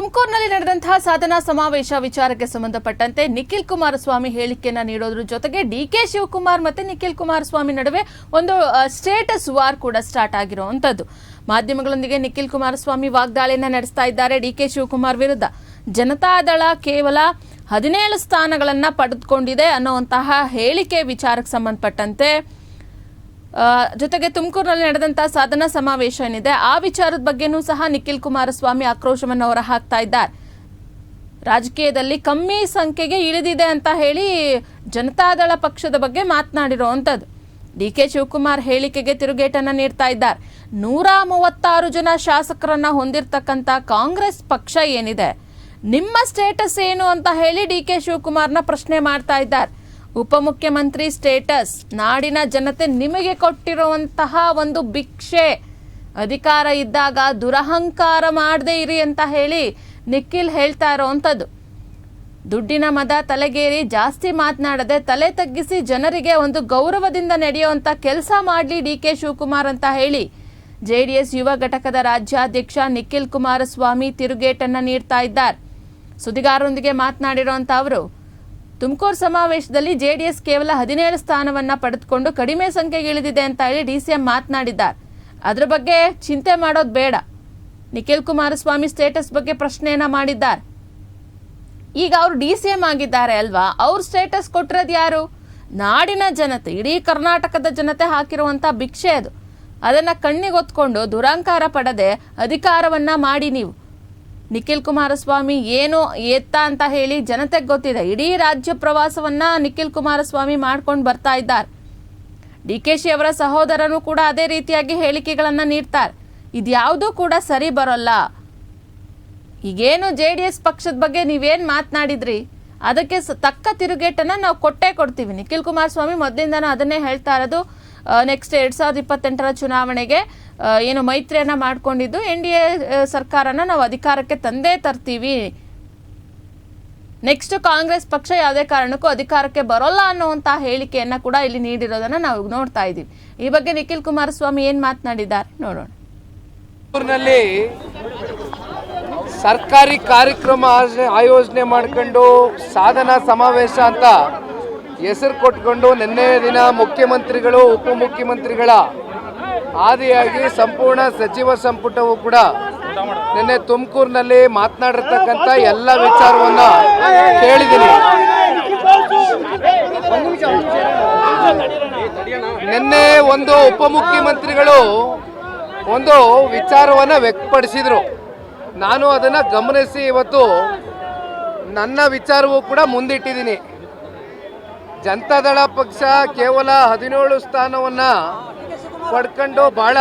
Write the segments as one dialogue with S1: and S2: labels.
S1: ತುಮಕೂರಿನಲ್ಲಿ ನಡೆದಂತಹ ಸಾಧನಾ ಸಮಾವೇಶ ವಿಚಾರಕ್ಕೆ ಸಂಬಂಧಪಟ್ಟಂತೆ ನಿಖಿಲ್ ಕುಮಾರಸ್ವಾಮಿ ಹೇಳಿಕೆಯನ್ನ ನೀಡೋದ್ರ ಜೊತೆಗೆ ಡಿಕೆ ಶಿವಕುಮಾರ್ ಮತ್ತೆ ನಿಖಿಲ್ ಕುಮಾರಸ್ವಾಮಿ ನಡುವೆ ಒಂದು ಸ್ಟೇಟಸ್ ವಾರ್ ಕೂಡ ಸ್ಟಾರ್ಟ್ ಆಗಿರುವಂತದ್ದು. ಮಾಧ್ಯಮಗಳೊಂದಿಗೆ ನಿಖಿಲ್ ಕುಮಾರಸ್ವಾಮಿ ವಾಗ್ದಾಳಿಯನ್ನ ನಡೆಸ್ತಾ ಇದ್ದಾರೆ ಡಿಕೆ ಶಿವಕುಮಾರ್ ವಿರುದ್ಧ. ಜನತಾದಳ ಕೇವಲ 17 ಸ್ಥಾನಗಳನ್ನ ಪಡೆದುಕೊಂಡಿದೆ ಅನ್ನುವಂತಹ ಹೇಳಿಕೆ ವಿಚಾರಕ್ಕೆ ಸಂಬಂಧಪಟ್ಟಂತೆ ಜೊತೆಗೆ ತುಮಕೂರಿನಲ್ಲಿ ನಡೆದಂತಹ ಸಾಧನಾ ಸಮಾವೇಶ ಏನಿದೆ ಆ ವಿಚಾರದ ಬಗ್ಗೆನೂ ಸಹ ನಿಖಿಲ್ ಕುಮಾರಸ್ವಾಮಿ ಆಕ್ರೋಶವನ್ನು ಹೊರ ಹಾಕ್ತಾ ಇದ್ದಾರೆ. ರಾಜಕೀಯದಲ್ಲಿ ಕಮ್ಮಿ ಸಂಖ್ಯೆಗೆ ಇಳಿದಿದೆ ಅಂತ ಹೇಳಿ ಜನತಾದಳ ಪಕ್ಷದ ಬಗ್ಗೆ ಮಾತನಾಡಿರುವಂಥದ್ದು. ಡಿಕೆ ಶಿವಕುಮಾರ್ ಹೇಳಿಕೆಗೆ ತಿರುಗೇಟನ್ನ ನೀಡ್ತಾ ಇದ್ದಾರೆ. 136 ಜನ ಶಾಸಕರನ್ನ ಹೊಂದಿರತಕ್ಕಂತ ಕಾಂಗ್ರೆಸ್ ಪಕ್ಷ ಏನಿದೆ, ನಿಮ್ಮ ಸ್ಟೇಟಸ್ ಏನು ಅಂತ ಹೇಳಿ ಡಿಕೆ ಶಿವಕುಮಾರ್ನ ಪ್ರಶ್ನೆ ಮಾಡ್ತಾ ಇದ್ದಾರೆ. ಉಪಮುಖ್ಯಮಂತ್ರಿ ಸ್ಟೇಟಸ್ ನಾಡಿನ ಜನತೆ ನಿಮಗೆ ಕೊಟ್ಟಿರುವಂತಹ ಒಂದು ಭಿಕ್ಷೆ. ಅಧಿಕಾರ ಇದ್ದಾಗ ದುರಹಂಕಾರ ಮಾಡದೇ ಇರಿ ಅಂತ ಹೇಳಿ ನಿಖಿಲ್ ಹೇಳ್ತಾ ಇರೋವಂಥದ್ದು. ದುಡ್ಡಿನ ಮದ ತಲೆಗೇರಿ ಜಾಸ್ತಿ ಮಾತನಾಡದೆ ತಲೆ ತಗ್ಗಿಸಿ ಜನರಿಗೆ ಒಂದು ಗೌರವದಿಂದ ನಡೆಯುವಂತ ಕೆಲಸ ಮಾಡಲಿ ಡಿಕೆ ಶಿವಕುಮಾರ್ ಅಂತ ಹೇಳಿ ಜೆಡಿಎಸ್ ಯುವ ಘಟಕದ ರಾಜ್ಯಾಧ್ಯಕ್ಷ ನಿಖಿಲ್ ಕುಮಾರಸ್ವಾಮಿ ತಿರುಗೇಟನ್ನ ನೀಡ್ತಾ ಇದ್ದಾರೆ. ಸುದ್ದಿಗಾರರೊಂದಿಗೆ ಮಾತನಾಡಿರುವಂತ ಅವರು, ತುಮಕೂರು ಸಮಾವೇಶದಲ್ಲಿ ಜೆಡಿಎಸ್ ಕೇವಲ 17 ಸ್ಥಾನವನ್ನ ಪಡೆದುಕೊಂಡು ಕಡಿಮೆ ಸಂಖ್ಯೆಗೆ ಇಳಿದಿದೆ ಅಂತ ಹೇಳಿ ಡಿಸಿಎಂ ಮಾತನಾಡಿದ್ದಾರೆ. ಅದ್ರ ಬಗ್ಗೆ ಚಿಂತೆ ಮಾಡೋದು ಬೇಡ. ನಿಖಿಲ್ ಕುಮಾರಸ್ವಾಮಿ ಸ್ಟೇಟಸ್ ಬಗ್ಗೆ ಪ್ರಶ್ನೆಯನ್ನ ಮಾಡಿದ್ದಾರೆ. ಈಗ ಅವರು ಡಿಸಿಎಂ ಆಗಿದ್ದಾರೆ ಅಲ್ವಾ, ಅವ್ರ ಸ್ಟೇಟಸ್ ಕೊಟ್ಟಿರೋದು ಯಾರು? ನಾಡಿನ ಜನತೆ, ಇಡೀ ಕರ್ನಾಟಕದ ಜನತೆ ಹಾಕಿರುವಂತ ಭಿಕ್ಷೆ ಅದು. ಅದನ್ನ ಕಣ್ಣಿಗೊತ್ಕೊಂಡು ದುರಹಂಕಾರ ಪಡದೆ ಅಧಿಕಾರವನ್ನ ಮಾಡಿ ನೀವು. ನಿಖಿಲ್ ಕುಮಾರಸ್ವಾಮಿ ಏನು ಎತ್ತ ಅಂತ ಹೇಳಿ ಜನತೆಗೆ ಗೊತ್ತಿದೆ. ಇಡೀ ರಾಜ್ಯ ಪ್ರವಾಸವನ್ನ ನಿಖಿಲ್ ಕುಮಾರಸ್ವಾಮಿ ಮಾಡ್ಕೊಂಡು ಬರ್ತಾ ಇದ್ದಾರೆ. ಡಿಕೆಶಿ ಅವರ ಸಹೋದರನು ಕೂಡ ಅದೇ ರೀತಿಯಾಗಿ ಹೇಳಿಕೆಗಳನ್ನ ನೀಡ್ತಾರೆ. ಇದ್ಯಾವುದೂ ಕೂಡ ಸರಿ ಬರೋಲ್ಲ. ಈಗೇನು ಜೆಡಿಎಸ್ ಪಕ್ಷದ ಬಗ್ಗೆ ನೀವೇನು ಮಾತನಾಡಿದ್ರಿ ಅದಕ್ಕೆ ತಕ್ಕ ತಿರುಗೇಟನ್ನ ನಾವು ಕೊಟ್ಟೇ ಕೊಡ್ತೀವಿ. ನಿಖಿಲ್ ಕುಮಾರಸ್ವಾಮಿ ಮೊದಲಿಂದನೂ ಅದನ್ನೇ ಹೇಳ್ತಾ ಇರೋದು. ನೆಕ್ಸ್ಟ್ 2028ರ ಚುನಾವಣೆಗೆ ಏನು ಮೈತ್ರಿಯನ್ನ ಮಾಡ್ಕೊಂಡಿದ್ದು NDA ಸರ್ಕಾರನ ನಾವು ಅಧಿಕಾರಕ್ಕೆ ತಂದೇ ತರ್ತೀವಿ. ನೆಕ್ಸ್ಟ್ ಕಾಂಗ್ರೆಸ್ ಪಕ್ಷ ಯಾವುದೇ ಕಾರಣಕ್ಕೂ ಅಧಿಕಾರಕ್ಕೆ ಬರೋಲ್ಲ ಅನ್ನುವಂತ ಹೇಳಿಕೆಯನ್ನ ಕೂಡ ಇಲ್ಲಿ ನೀಡಿರೋದನ್ನ ನಾವು ನೋಡ್ತಾ ಇದ್ದೀವಿ. ಈ ಬಗ್ಗೆ ನಿಖಿಲ್ ಕುಮಾರಸ್ವಾಮಿ ಏನ್ ಮಾತನಾಡಿದ್ದಾರೆ ನೋಡೋಣ.
S2: ಸರ್ಕಾರಿ ಕಾರ್ಯಕ್ರಮ ಆಯೋಜನೆ ಮಾಡ್ಕೊಂಡು ಸಾಧನಾ ಸಮಾವೇಶ ಅಂತ ಹೆಸರು ಕೊಟ್ಕೊಂಡು ನಿನ್ನೆ ದಿನ ಮುಖ್ಯಮಂತ್ರಿಗಳು ಉಪಮುಖ್ಯಮಂತ್ರಿಗಳ ಆದಿಯಾಗಿ ಸಂಪೂರ್ಣ ಸಚಿವ ಸಂಪುಟವು ಕೂಡ ನಿನ್ನೆ ತುಮಕೂರಿನಲ್ಲಿ ಮಾತನಾಡಿರ್ತಕ್ಕಂಥ ಎಲ್ಲ ವಿಚಾರವನ್ನ ಕೇಳಿದ್ದೀನಿ. ನಿನ್ನೆ ಒಂದು ಉಪಮುಖ್ಯಮಂತ್ರಿಗಳು ಒಂದು ವಿಚಾರವನ್ನ ವ್ಯಕ್ತಪಡಿಸಿದ್ರು. ನಾನು ಅದನ್ನ ಗಮನಿಸಿ ಇವತ್ತು ನನ್ನ ವಿಚಾರವೂ ಕೂಡ ಮುಂದಿಟ್ಟಿದ್ದೀನಿ. ಜನತಾದಳ ಪಕ್ಷ ಕೇವಲ 17 ಸ್ಥಾನವನ್ನ ಪಡ್ಕೊಂಡು ಬಹಳ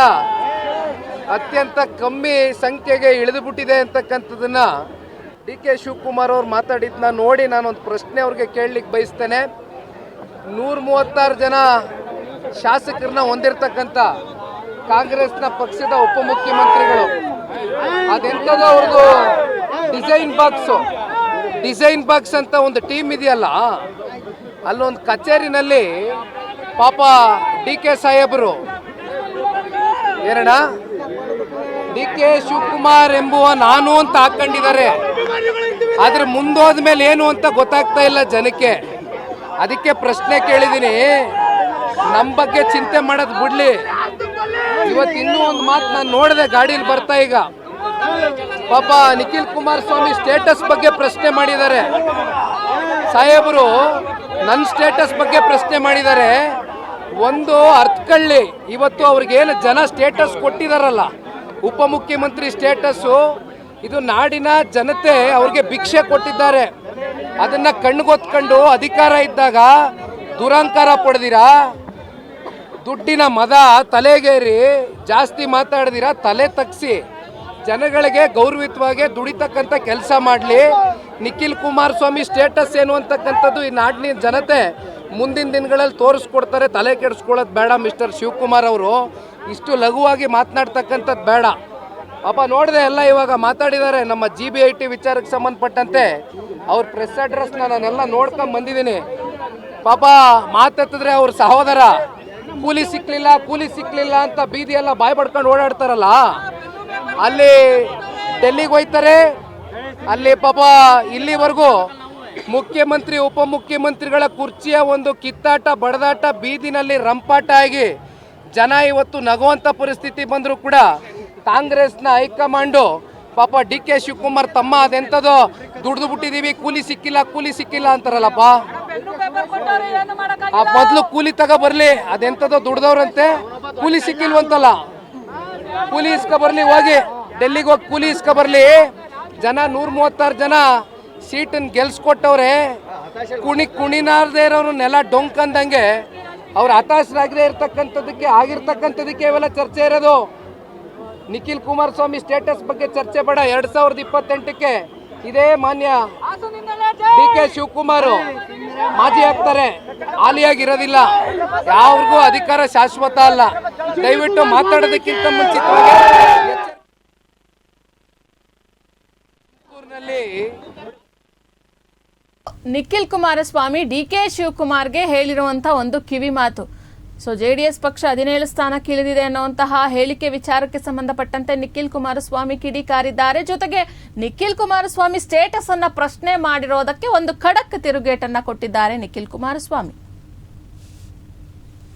S2: ಅತ್ಯಂತ ಕಮ್ಮಿ ಸಂಖ್ಯೆಗೆ ಇಳಿದುಬಿಟ್ಟಿದೆ ಅಂತಕ್ಕಂಥದ್ದನ್ನ ಡಿಕೆ ಶಿವಕುಮಾರ್ ಅವ್ರು ಮಾತಾಡಿದ್ನ ನೋಡಿ ನಾನೊಂದು ಪ್ರಶ್ನೆ ಅವ್ರಿಗೆ ಕೇಳಲಿಕ್ಕೆ ಬಯಸ್ತೇನೆ. 136 ಜನ ಶಾಸಕರನ್ನ ಹೊಂದಿರತಕ್ಕಂಥ ಕಾಂಗ್ರೆಸ್ನ ಪಕ್ಷದ ಉಪಮುಖ್ಯಮಂತ್ರಿಗಳು, ಅದೆಂಥದ್ದು ಅವ್ರದ್ದು ಡಿಸೈನ್ ಬಾಕ್ಸ್ ಅಂತ ಒಂದು ಟೀಮ್ ಇದೆಯಲ್ಲ, ಅಲ್ಲೊಂದು ಕಚೇರಿನಲ್ಲಿ ಪಾಪ DK ಸಾಹೇಬರು DK ಶಿವಕುಮಾರ್ ಎಂಬುವ ನಾನು ಅಂತ ಹಾಕೊಂಡಿದ್ದಾರೆ. ಆದ್ರೆ ಮುಂದೋದ ಮೇಲೆ ಏನು ಅಂತ ಗೊತ್ತಾಗ್ತಾ ಇಲ್ಲ ಜನಕ್ಕೆ. ಅದಕ್ಕೆ ಪ್ರಶ್ನೆ ಕೇಳಿದ್ದೀನಿ, ನಮ್ಮ ಬಗ್ಗೆ ಚಿಂತೆ ಮಾಡೋದು ಬಿಡ್ಲಿ. ಇವತ್ತು ಇನ್ನೂ ಒಂದು ಮಾತು ನಾನು ನೋಡಿದೆ ಗಾಡಿಯಲ್ಲಿ ಬರ್ತಾ, ಈಗ ಪಾಪ ನಿಖಿಲ್ ಕುಮಾರಸ್ವಾಮಿ ಸ್ಟೇಟಸ್ ಬಗ್ಗೆ ಪ್ರಶ್ನೆ ಮಾಡಿದ್ದಾರೆ. ಸಾಹೇಬರು ನನ್ನ ಸ್ಟೇಟಸ್ ಬಗ್ಗೆ ಪ್ರಶ್ನೆ ಮಾಡಿದ್ದಾರೆ. ಒಂದು ಅರ್ಥಕೊಳ್ಳಿ, ಇವತ್ತು ಅವ್ರಿಗೇನು ಜನ ಸ್ಟೇಟಸ್ ಕೊಟ್ಟಿದಾರಲ್ಲ, ಉಪಮುಖ್ಯಮಂತ್ರಿ ಸ್ಟೇಟಸ್ಸು, ಇದು ನಾಡಿನ ಜನತೆ ಅವ್ರಿಗೆ ಭಿಕ್ಷೆ ಕೊಟ್ಟಿದ್ದಾರೆ. ಅದನ್ನ ಕಣ್ಗೊತ್ಕೊಂಡು ಅಧಿಕಾರ ಇದ್ದಾಗ ದುರಹಂಕಾರ ಪಡೆದಿರಾ, ದುಡ್ಡಿನ ಮದ ತಲೆಗೇರಿ ಜಾಸ್ತಿ ಮಾತಾಡಿದಿರಾ, ತಲೆ ತಗ್ಸಿ ಜನಗಳಿಗೆ ಗೌರವಿತವಾಗಿ ದುಡಿತಕ್ಕಂಥ ಕೆಲಸ ಮಾಡಲಿ. ನಿಖಿಲ್ ಕುಮಾರಸ್ವಾಮಿ ಸ್ಟೇಟಸ್ ಏನು ಅಂತಕ್ಕಂಥದ್ದು ಈ ನಾಡಿನ ಜನತೆ ಮುಂದಿನ ದಿನಗಳಲ್ಲಿ ತೋರಿಸ್ಕೊಡ್ತಾರೆ. ತಲೆ ಕೆಡಿಸ್ಕೊಳ್ಳೋದು ಬೇಡ. ಮಿಸ್ಟರ್ ಶಿವಕುಮಾರ್ ಅವರು ಇಷ್ಟು ಲಘುವಾಗಿ ಮಾತನಾಡ್ತಕ್ಕಂಥದ್ದು ಬೇಡ. ಪಾಪ ನೋಡಿದೆ ಎಲ್ಲ ಇವಾಗ ಮಾತಾಡಿದ್ದಾರೆ ನಮ್ಮ GBIT ವಿಚಾರಕ್ಕೆ ಸಂಬಂಧಪಟ್ಟಂತೆ. ಅವ್ರ ಪ್ರೆಸ್ ಅಡ್ರೆಸ್ನ ನಾನೆಲ್ಲ ನೋಡ್ಕೊಂಡು ಬಂದಿದ್ದೀನಿ. ಪಾಪ ಮಾತೆತ್ತಿದ್ರೆ ಅವ್ರ ಸಹೋದರ ಕೂಲಿ ಸಿಕ್ಲಿಲ್ಲ ಅಂತ ಬೀದಿಯೆಲ್ಲ ಬಾಯ್ ಪಡ್ಕೊಂಡು ಓಡಾಡ್ತಾರಲ್ಲ, ಅಲ್ಲಿ ಡೆಲ್ಲಿಗೆ ಹೋಯ್ತಾರೆ, ಅಲ್ಲಿ ಪಾಪ ಇಲ್ಲಿವರೆಗೂ ಮುಖ್ಯಮಂತ್ರಿ ಉಪಮುಖ್ಯಮಂತ್ರಿಗಳ ಕುರ್ಚಿಯ ಒಂದು ಕಿತ್ತಾಟ ಬಡದಾಟ ಬೀದಿನಲ್ಲಿ ರಂಪಾಟ ಆಗಿ ಜನ ಇವತ್ತು ನಗುವಂತ ಪರಿಸ್ಥಿತಿ ಬಂದರೂ ಕೂಡ ಕಾಂಗ್ರೆಸ್ನ ಹೈಕಮಾಂಡು ಪಾಪ ಡಿ ಕೆ ಶಿವಕುಮಾರ್ ತಮ್ಮ ಅದೆಂಥದೋ ದುಡ್ದು ಬಿಟ್ಟಿದೀವಿ ಕೂಲಿ ಸಿಕ್ಕಿಲ್ಲ ಅಂತಾರಲ್ಲಪ್ಪ. ಆ ಮೊದಲು ಕೂಲಿ ತಗೋ ಬರ್ಲಿ, ಅದೆಂಥದೋ ದುಡ್ದವ್ರಂತೆ ಕೂಲಿ ಸಿಕ್ಕಿಲ್ವಂತಲ್ಲ, ಕೂಲಿ ಇಸ್ಕೊ ಬರ್ಲಿ, ಹೋಗಿ ಡೆಲ್ಲಿಗೆ ಹೋಗಿ ಕೂಲಿ ಇಸ್ಕೊ ಬರ್ಲಿ. ಜನ 136 ಜನ ಸೀಟನ್ನು ಗೆಲ್ಸ್ಕೊಟ್ಟವ್ರೆ. ಕುಣಿನಾರ್ದೇ ಇರೋರು ನೆಲ ಡೊಂಕಂದಂಗೆ ಅವ್ರು ಹತಾಶರಾಗದೇ ಆಗಿರ್ತಕ್ಕಂಥದಕ್ಕೆ ಇವೆಲ್ಲ ಚರ್ಚೆ ಇರೋದು. ನಿಖಿಲ್ ಕುಮಾರಸ್ವಾಮಿ ಸ್ಟೇಟಸ್ ಬಗ್ಗೆ ಚರ್ಚೆ ಬೇಡ. 2028ಕ್ಕೆ ಇದೇ ಮಾನ್ಯ ಡಿ ಕೆ ಶಿವಕುಮಾರ್ ಮಾಜಿ ಆಗ್ತಾರೆ, ಹಾಲಿಯಾಗಿರೋದಿಲ್ಲ. ಯಾವ್ರಿಗೂ ಅಧಿಕಾರ ಶಾಶ್ವತ ಅಲ್ಲ. ದಯವಿಟ್ಟು ಮಾತಾಡೋದಕ್ಕಿಂತ ಮುಂಚಿತವಾಗಿ
S1: ನಿಖಿಲ್ ಕುಮಾರಸ್ವಾಮಿ ಡಿ ಕೆ ಶಿವಕುಮಾರ್ಗೆ ಹೇಳಿರುವಂತ ಒಂದು ಕಿವಿ ಮಾತು. ಸೊ ಜೆಡಿಎಸ್ ಪಕ್ಷ 17 ಸ್ಥಾನಕ್ಕೆ ಇಳಿದಿದೆ ಅನ್ನುವಂತಹ ಹೇಳಿಕೆ ವಿಚಾರಕ್ಕೆ ಸಂಬಂಧಪಟ್ಟಂತೆ ನಿಖಿಲ್ ಕುಮಾರಸ್ವಾಮಿ ಕಿಡಿಕಾರಿದ್ದಾರೆ. ಜೊತೆಗೆ ನಿಖಿಲ್ ಕುಮಾರಸ್ವಾಮಿ ಸ್ಟೇಟಸ್ ಅನ್ನ ಪ್ರಶ್ನೆ ಮಾಡಿರೋದಕ್ಕೆ ಒಂದು ಖಡಕ್ ತಿರುಗೇಟನ್ನ ಕೊಟ್ಟಿದ್ದಾರೆ ನಿಖಿಲ್ ಕುಮಾರಸ್ವಾಮಿ.